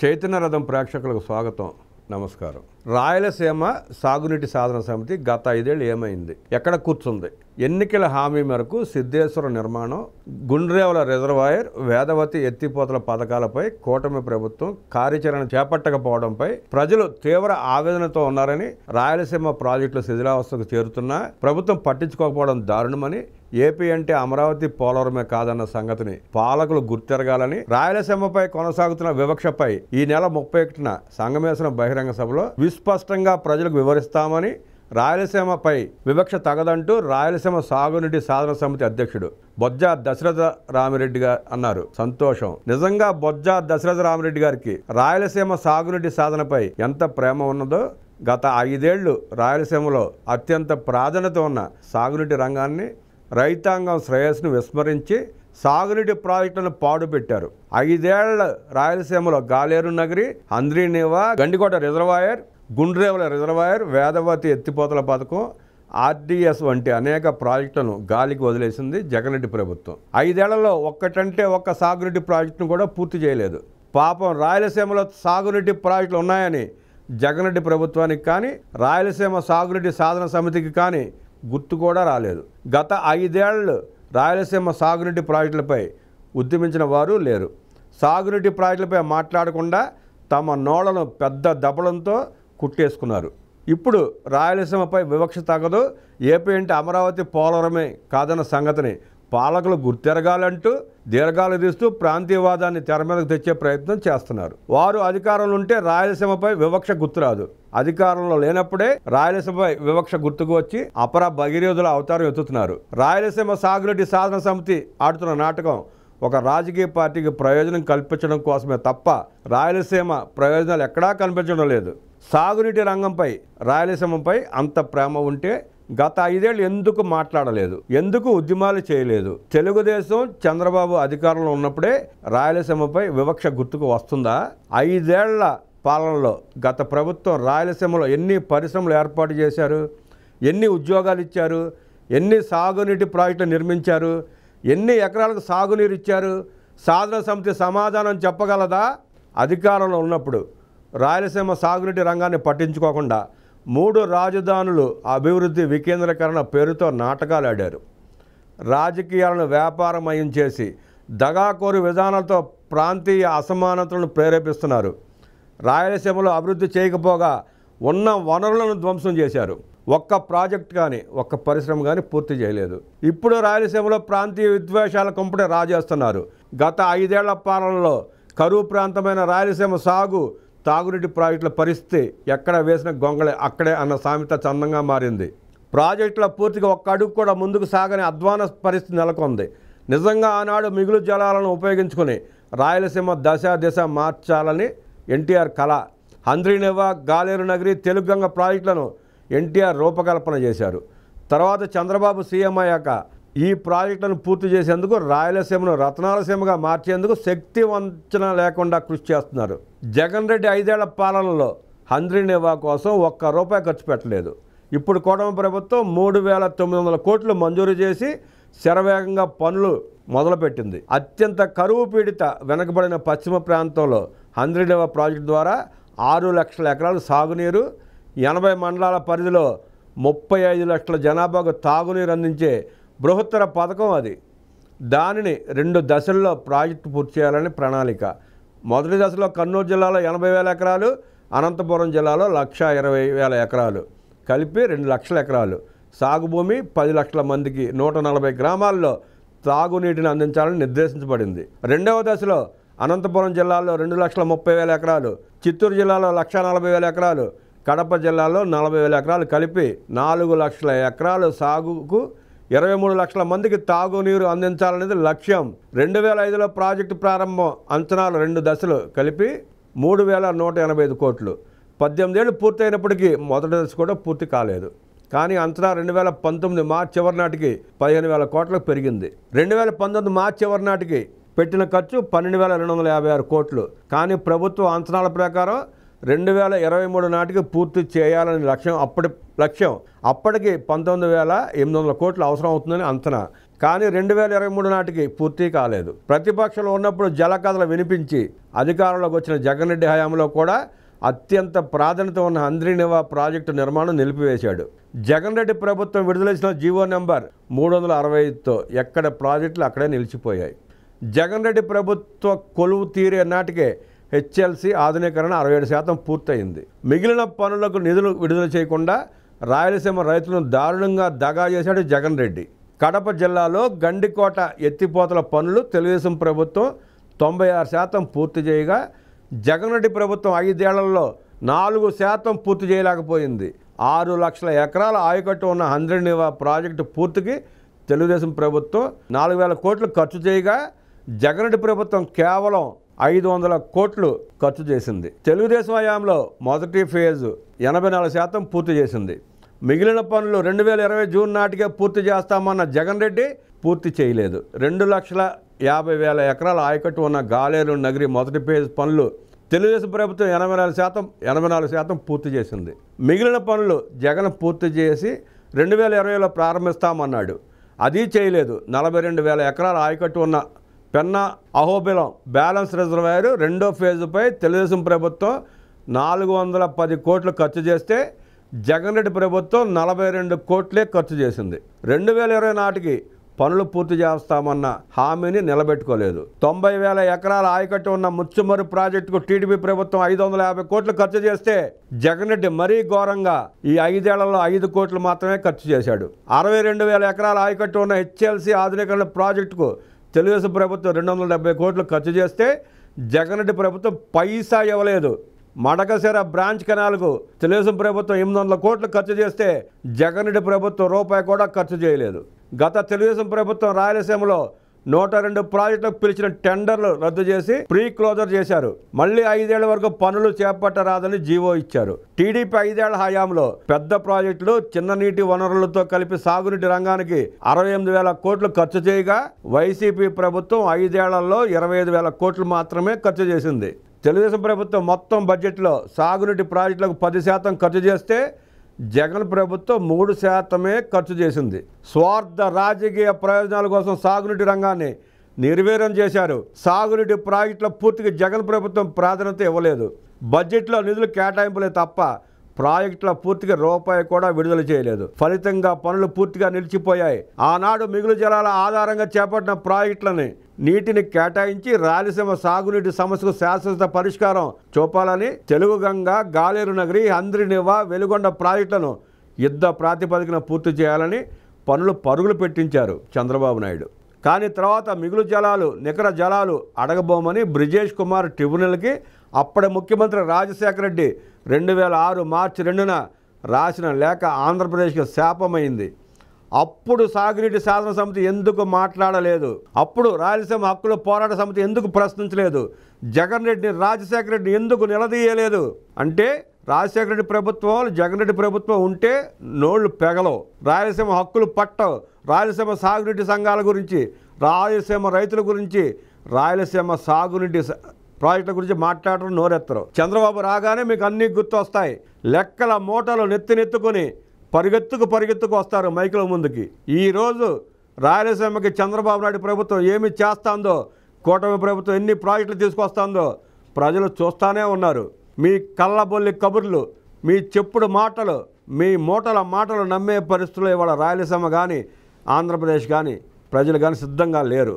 చైతన్య రథం ప్రేక్షకులకు స్వాగతం, నమస్కారం. రాయలసీమ సాగునీటి సాధన సమితి గత 5 ఏళ్ళు ఏమైంది, ఎక్కడ కూర్చుంది? ఎన్నికల హామీ మేరకు సిద్ధేశ్వర నిర్మాణం, గుండ్రేవల రిజర్వాయర్, వేదవతి ఎత్తిపోతల పథకాలపై కూటమి ప్రభుత్వం కార్యాచరణ చేపట్టకపోవడంపై ప్రజలు తీవ్ర ఆవేదనతో ఉన్నారని, రాయలసీమ ప్రాజెక్టులు శిథిలావస్థకు చేరుతున్నా ప్రభుత్వం పట్టించుకోకపోవడం దారుణమని, ఏపీ అంటే అమరావతి పోలవరమే కాదన్న సంగతిని పాలకులు గుర్తెరగాలని, రాయలసీమపై కొనసాగుతున్న వివక్షపై ఈ నెల 31న సంగమేశ్వరం బహిరంగ సభలో విస్పష్టంగా ప్రజలకు వివరిస్తామని, రాయలసీమపై వివక్ష తగదంటూ రాయలసీమ సాగునీటి సాధన సమితి అధ్యక్షుడు బొజ్జ దశరథ రామిరెడ్డి గారు అన్నారు. సంతోషం. నిజంగా బొజ్జ దశరథ రామిరెడ్డి గారికి రాయలసీమ సాగునీటి సాధనపై ఎంత ప్రేమ ఉన్నదో, గత 5 ఏళ్లు రాయలసీమలో అత్యంత ప్రాధాన్యత ఉన్న సాగునీటి రంగాన్ని, రైతాంగం శ్రేయస్సును విస్మరించి సాగునీటి ప్రాజెక్టులను పాడుపెట్టారు. 5 ఏళ్ల రాయలసీమలో గాలేరు నగరి, హంద్రీనేవా, గండికోట రిజర్వాయర్, గుండ్రేవల రిజర్వాయర్, వేదవతి ఎత్తిపోతల పథకం, ఆర్డీఎస్ వంటి అనేక ప్రాజెక్టులను గాలికి వదిలేసింది జగన్రెడ్డి ప్రభుత్వం. 5 ఏళ్లలో ఒక్కటంటే ఒక్క సాగునీటి ప్రాజెక్టును కూడా పూర్తి చేయలేదు. పాపం రాయలసీమలో సాగునీటి ప్రాజెక్టులు ఉన్నాయని జగన్రెడ్డి ప్రభుత్వానికి కానీ, రాయలసీమ సాగునీటి సాధన సమితికి కానీ గుర్తు కూడా రాలేదు. గత 5 ఏళ్ళు రాయలసీమ సాగునీటి ప్రాజెక్టులపై ఉద్యమించిన వారు లేరు. సాగునీటి ప్రాజెక్టులపై మాట్లాడకుండా తమ నోళ్లను పెద్ద దబలంతో కుట్టేసుకున్నారు. ఇప్పుడు రాయలసీమపై వివక్ష తగదు, ఏపీ అంటే అమరావతి పోలవరమే కాదన్న సంగతిని పాలకులు గుర్తెరగాలంటూ దీర్ఘాలు తీస్తూ ప్రాంతీయవాదాన్ని తెర మీదకు తెచ్చే ప్రయత్నం చేస్తున్నారు. వారు అధికారంలో ఉంటే రాయలసీమపై వివక్ష గుర్తురాదు. అధికారంలో లేనప్పుడే రాయలసీమపై వివక్ష గుర్తుకు వచ్చి అపర భగీరథుల అవతారం ఎత్తుతున్నారు. రాయలసీమ సాగునీటి సాధన సమితి ఆడుతున్న నాటకం ఒక రాజకీయ పార్టీకి ప్రయోజనం కల్పించడం కోసమే తప్ప రాయలసీమ ప్రయోజనాలు ఎక్కడా కనిపించడం లేదు. సాగునీటి రంగంపై రాయలసీమపై అంత ప్రేమ ఉంటే గత 5 ఏళ్ళు ఎందుకు మాట్లాడలేదు, ఎందుకు ఉద్యమాలు చేయలేదు? తెలుగుదేశం చంద్రబాబు అధికారంలో ఉన్నప్పుడే రాయలసీమపై వివక్ష గుర్తుకు వస్తుందా? 5 ఏళ్ల పాలనలో గత ప్రభుత్వం రాయలసీమలో ఎన్ని పరిశ్రమలు ఏర్పాటు చేశారు, ఎన్ని ఉద్యోగాలు ఇచ్చారు, ఎన్ని సాగునీటి ప్రాజెక్టులు నిర్మించారు, ఎన్ని ఎకరాలకు సాగునీరు ఇచ్చారు? సాధన సమితి సమాధానం చెప్పగలదా? అధికారంలో ఉన్నప్పుడు రాయలసీమ సాగునీటి రంగాన్ని పట్టించుకోకుండా 3 రాజధానులు అభివృద్ధి వికేంద్రీకరణ పేరుతో నాటకాలు ఆడారు. రాజకీయాలను వ్యాపారమయం చేసి దగాకోరు విధానాలతో ప్రాంతీయ అసమానతలను ప్రేరేపిస్తున్నారు. రాయలసీమలో అభివృద్ధి చేయకపోగా ఉన్న వనరులను ధ్వంసం చేశారు. ఒక్క ప్రాజెక్ట్ కానీ, ఒక్క పరిశ్రమ కానీ పూర్తి చేయలేదు. ఇప్పుడు రాయలసీమలో ప్రాంతీయ విద్వేషాల కుంపటి రాజేస్తున్నారు. గత 5 ఏళ్ల పాలనలో కరువు ప్రాంతమైన రాయలసీమ సాగు తాగునీటి ప్రాజెక్టుల పరిస్థితి ఎక్కడ వేసిన గొంగళే అక్కడే అన్న సామెత చందంగా మారింది. ప్రాజెక్టుల పూర్తిగా ఒక్క అడుగు కూడా ముందుకు సాగని అధ్వాన పరిస్థితి నెలకొంది. నిజంగా ఆనాడు మిగులు జలాలను ఉపయోగించుకుని రాయలసీమ దశ మార్చాలని ఎన్టీఆర్ కళ. హంద్రీనేవా, గాలేరు నగరి, తెలుగుగంగ ప్రాజెక్టులను ఎన్టీఆర్ రూపకల్పన చేశారు. తర్వాత చంద్రబాబు సీఎం అయ్యాక ఈ ప్రాజెక్టులను పూర్తి చేసేందుకు, రాయలసీమను రత్నాలసీమగా మార్చేందుకు శక్తి వంచన లేకుండా కృషి చేస్తున్నారు. జగన్ రెడ్డి 5 ఏళ్ల పాలనలో హంద్రీనేవా కోసం ఒక్క రూపాయి ఖర్చు పెట్టలేదు. ఇప్పుడు కూటమి ప్రభుత్వం 3,900 కోట్లు మంజూరు చేసి శరవేగంగా పనులు మొదలుపెట్టింది. అత్యంత కరువు పీడిత వెనకబడిన పశ్చిమ ప్రాంతంలో హంద్రీనేవా ప్రాజెక్టు ద్వారా 6 లక్షల ఎకరాలు సాగునీరు, 80 మండలాల పరిధిలో 35 లక్షల జనాభాకు తాగునీరు అందించే బృహత్తర పథకం అది. దానిని 2 దశల్లో ప్రాజెక్టు పూర్తి చేయాలని ప్రణాళిక. మొదటి దశలో కర్నూలు జిల్లాలో 80,000 ఎకరాలు, అనంతపురం జిల్లాలో 1,20,000 ఎకరాలు, కలిపి 2 లక్షల ఎకరాలు సాగు భూమి, 10 లక్షల మందికి 140 గ్రామాల్లో తాగునీటిని అందించాలని నిర్దేశించబడింది. రెండవ దశలో అనంతపురం జిల్లాలో 2,30,000 ఎకరాలు, చిత్తూరు జిల్లాలో 1,40,000 ఎకరాలు, కడప జిల్లాలో 40,000 ఎకరాలు, కలిపి 4 లక్షల ఎకరాలు సాగుకు 23 లక్షల మందికి తాగునీరు అందించాలనేది లక్ష్యం. 2005లో ప్రాజెక్టు ప్రారంభం. అంచనాలు 2 దశలు కలిపి 3,185 కోట్లు. 18 ఏళ్ళు పూర్తయినప్పటికీ మొదటి దశ కూడా పూర్తి కాలేదు. కానీ అంచనా 2019 మార్చి చివరి నాటికి 15,000 కోట్లకు పెరిగింది. 2019 మార్చి చివరి నాటికి పెట్టిన ఖర్చు 12,256 కోట్లు. కానీ ప్రభుత్వ అంచనాల ప్రకారం 2023 నాటికి పూర్తి చేయాలని లక్ష్యం. అప్పటికి 19,800 కోట్లు అవసరం అవుతుందని అంచనా. కానీ 2023 నాటికి పూర్తి కాలేదు. ప్రతిపక్షంలో ఉన్నప్పుడు జలకథలు వినిపించి అధికారంలోకి వచ్చిన జగన్ రెడ్డి హయాంలో కూడా అత్యంత ప్రాధాన్యత ఉన్న హంద్రీనివా ప్రాజెక్టు నిర్మాణం నిలిపివేశాడు. జగన్ రెడ్డి ప్రభుత్వం విడుదల చేసిన జీవో నెంబర్ 365తో ఎక్కడ ప్రాజెక్టులు అక్కడే నిలిచిపోయాయి. జగన్ రెడ్డి ప్రభుత్వ కొలువు తీరే నాటికే హెచ్ఎల్సి ఆధునీకరణ 67% పూర్తయింది. మిగిలిన పనులకు నిధులు విడుదల చేయకుండా రాయలసీమ రైతులను దారుణంగా దగా చేశాడు జగన్ రెడ్డి. కడప జిల్లాలో గండికోట ఎత్తిపోతల పనులు తెలుగుదేశం ప్రభుత్వం 96% పూర్తి చేయగా జగన్ రెడ్డి ప్రభుత్వం 5 ఏళ్లలో 4% పూర్తి చేయలేకపోయింది. 6 లక్షల ఎకరాల ఆయకట్టు ఉన్న హంద్రీనివా ప్రాజెక్టు పూర్తికి తెలుగుదేశం ప్రభుత్వం 4,000 కోట్లు ఖర్చు చేయగా జగన్ రెడ్డి ప్రభుత్వం కేవలం 500 కోట్లు ఖర్చు చేసింది. తెలుగుదేశం హయాంలో మొదటి ఫేజు 84% పూర్తి చేసింది. మిగిలిన పనులు 2020 జూన్ నాటికే పూర్తి చేస్తామన్న జగన్ రెడ్డి పూర్తి చేయలేదు. 2,50,000 ఎకరాల ఆయకట్టు ఉన్న గాలేరు నగరి మొదటి ఫేజ్ పనులు తెలుగుదేశం ప్రభుత్వం 84% పూర్తి చేసింది. మిగిలిన పనులు జగన్ పూర్తి చేసి 2020లో ప్రారంభిస్తామన్నాడు. అది చేయలేదు. 42,000 ఎకరాల ఆయకట్టు ఉన్న పెన్నా అహోబిలం బ్యాలెన్స్ రిజర్వాయర్ రెండో ఫేజుపై తెలుగుదేశం ప్రభుత్వం 410 కోట్లు ఖర్చు చేస్తే జగన్ రెడ్డి ప్రభుత్వం 42 కోట్లే ఖర్చు చేసింది. 2020 నాటికి పనులు పూర్తి చేస్తామన్న హామీని నిలబెట్టుకోలేదు. 90,000 ఎకరాల ఆయకట్టు ఉన్న ముచ్చుమర్రు ప్రాజెక్టుకు టీడీపీ ప్రభుత్వం 550 కోట్లు ఖర్చు చేస్తే జగన్ రెడ్డి మరీ ఘోరంగా ఈ 5 ఏళ్లలో 5 కోట్లు మాత్రమే ఖర్చు చేశాడు. 62,000 ఎకరాల ఆయకట్టు ఉన్న హెచ్ఎల్సి ఆధునీకరణ ప్రాజెక్టుకు తెలుగుదేశం ప్రభుత్వం 270 కోట్లు ఖర్చు చేస్తే జగన్ రెడ్డి ప్రభుత్వం పైసా ఇవ్వలేదు. మడకశిర బ్రాంచ్ కెనాల్కు తెలుగుదేశం ప్రభుత్వం 800 కోట్లు ఖర్చు చేస్తే జగన్ రెడ్డి ప్రభుత్వం రూపాయి కూడా ఖర్చు చేయలేదు. గత తెలుగుదేశం ప్రభుత్వం రాయలసీమలో 102 ప్రాజెక్టులకు పిలిచిన టెండర్లు రద్దు చేసి ప్రీ క్లోజర్ చేశారు. మళ్ళీ 5 ఏళ్ల వరకు పనులు చేపట్టరాదని జీవో ఇచ్చారు. టీడీపీ 5 ఏళ్ల హయాంలో పెద్ద ప్రాజెక్టులు చిన్న నీటి వనరులతో కలిపి సాగునీటి రంగానికి 68,000 కోట్లు ఖర్చు చేయగా వైసీపీ ప్రభుత్వం 5 ఏళ్లలో 25,000 కోట్లు మాత్రమే ఖర్చు చేసింది. తెలుగుదేశం ప్రభుత్వం మొత్తం బడ్జెట్లో సాగునీటి ప్రాజెక్టులకు 10% ఖర్చు చేస్తే జగన్ ప్రభుత్వం 3% ఖర్చు చేసింది. స్వార్థ రాజకీయ ప్రయోజనాల కోసం సాగునీటి రంగాన్ని నిర్వీర్యం చేశారు. సాగునీటి ప్రాజెక్టుల పూర్తికి జగన్ ప్రభుత్వం ప్రాధాన్యత ఇవ్వలేదు. బడ్జెట్లో నిధులు కేటాయింపులే తప్ప ప్రాజెక్టుల పూర్తిగా రూపాయి కూడా విడుదల చేయలేదు. ఫలితంగా పనులు పూర్తిగా నిలిచిపోయాయి. ఆనాడు మిగులు జలాల ఆధారంగా చేపట్టిన ప్రాజెక్టులని నీటిని కేటాయించి రాయలసీమ సాగునీటి సమస్యకు శాశ్వత పరిష్కారం చూపాలని తెలుగు గంగ, గాలేరు నగరి, హంద్రీనివా, వెలుగొండ ప్రాజెక్టులను యుద్ధ ప్రాతిపదికన పూర్తి చేయాలని పనులు పరుగులు పెట్టించారు చంద్రబాబు నాయుడు. కానీ తర్వాత మిగులు జలాలు, నికర జలాలు అడగబోమని బ్రిజేష్ కుమార్ ట్రిబ్యునల్కి అప్పటి ముఖ్యమంత్రి రాజశేఖర రెడ్డి 2006 మార్చి 2న రాసిన లేఖ ఆంధ్రప్రదేశ్కి శాపమైంది. అప్పుడు సాగునీటి సాధన సమితి ఎందుకు మాట్లాడలేదు? అప్పుడు రాయలసీమ హక్కుల పోరాట సమితి ఎందుకు ప్రశ్నించలేదు? జగన్ రెడ్డిని, రాజశేఖర రెడ్డిని ఎందుకు నిలదీయలేదు? అంటే రాజశేఖర రెడ్డి ప్రభుత్వం, జగన్ రెడ్డి ప్రభుత్వం ఉంటే నోళ్లు పెగలవు, రాయలసీమ హక్కులు పట్టవు, రాయలసీమ సాగునీటి సంఘాల గురించి, రాయలసీమ రైతుల గురించి, రాయలసీమ సాగునీటి ప్రాజెక్టుల గురించి మాట్లాడటం నోరెత్తరు. చంద్రబాబు రాగానే మీకు అన్నీ గుర్తొస్తాయి. లెక్కల మూటలు నెత్తినెత్తుకొని పరిగెత్తుకు వస్తారు మైకుల ముందుకి. ఈరోజు రాయలసీమకి చంద్రబాబు నాయుడు ప్రభుత్వం ఏమి చేస్తుందో, కూటమి ప్రభుత్వం ఎన్ని ప్రాజెక్టులు తీసుకొస్తుందో ప్రజలు చూస్తూనే ఉన్నారు. మీ కళ్ళబొల్లి కబుర్లు, మీ చెప్పుడు మాటలు, మీ మూటల మాటలు నమ్మే పరిస్థితుల్లో ఇవాళ రాయలసీమ కానీ, ఆంధ్రప్రదేశ్ కానీ, ప్రజలు కానీ సిద్ధంగా లేరు.